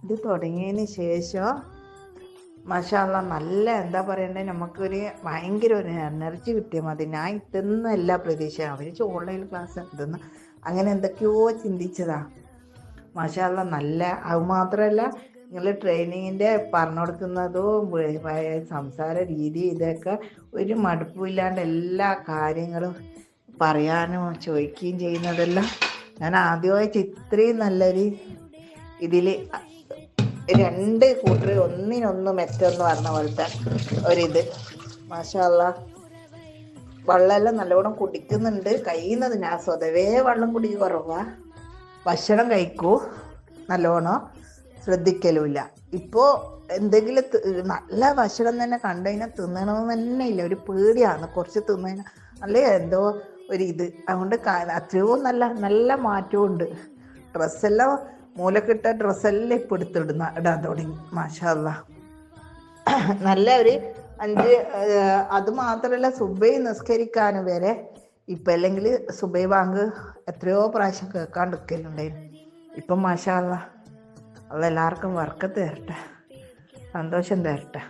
ഇത് തുടങ്ങിയതിന് ശേഷം മാഷാ അല്ലാ നല്ല എന്താ പറയണ്ടേ, നമുക്കൊരു ഭയങ്കര ഒരു എനർജി കിട്ടിയാൽ മതി. ഞാൻ ഇതെന്നല്ല പ്രതീക്ഷ, അവർ ഓൺലൈൻ ക്ലാസ് ഇതെന്ന് അങ്ങനെ എന്തൊക്കെയോ ചിന്തിച്ചതാ. മാഷാ അല്ലാ നല്ല. അത് മാത്രമല്ല, നിങ്ങൾ ട്രെയിനിങ്ങിൻ്റെ പറഞ്ഞു കൊടുക്കുന്നതും സംസാര രീതി ഇതൊക്കെ ഒരു മടുപ്പില്ലാണ്ട് എല്ലാ കാര്യങ്ങളും പറയാനും ചോദിക്കുകയും ചെയ്യുന്നതെല്ലാം ഞാൻ ആദ്യമായിട്ട് ഇത്രയും നല്ലൊരു ഇതിൽ രണ്ട് കൂട്ടർ ഒന്നിനൊന്ന് മെച്ചെന്ന് പറഞ്ഞ പോലത്തെ ഒരിത്. മാഷാ അല്ലാ. വെള്ളമെല്ലാം നല്ലോണം കുടിക്കുന്നുണ്ട്. കഴിയുന്നത് ഞാൻ സ്വതവേ വെള്ളം കുടി കുറവാ. ഭക്ഷണം കഴിക്കൂ നല്ലോണം, ശ്രദ്ധിക്കലുമില്ല. ഇപ്പോൾ എന്തെങ്കിലും നല്ല ഭക്ഷണം തന്നെ കണ്ടു കഴിഞ്ഞാൽ തിന്നണമെന്ന് തന്നെ ഇല്ല, ഒരു പേടിയാണ്. കുറച്ച് തിന്നതിന് നല്ല എന്തോ ഒരിത്. അതുകൊണ്ട് അത്രയോ നല്ല നല്ല മാറ്റവും ഉണ്ട്. ഡ്രസ്സെല്ലാം മൂലക്കിട്ട ഡ്രസ്സെല്ലാം ഇപ്പം ഇടാൻ തുടങ്ങി. മാഷാ അല്ലാ. നല്ല ഒരു 5 അത് മാത്രമല്ല, സുബൈ നിസ്കരിക്കാനും വരെ ഇപ്പം അല്ലെങ്കിൽ സുബൈ ബാങ്ക് എത്രയോ പ്രാവശ്യം കേൾക്കാണ്ടിരിക്കലുണ്ടായിരുന്നു. ഇപ്പം മാഷാ അല്ലാ. അള്ള എല്ലാവർക്കും ബർക്കത്ത് തരട്ടെ, സന്തോഷം തരട്ടെ.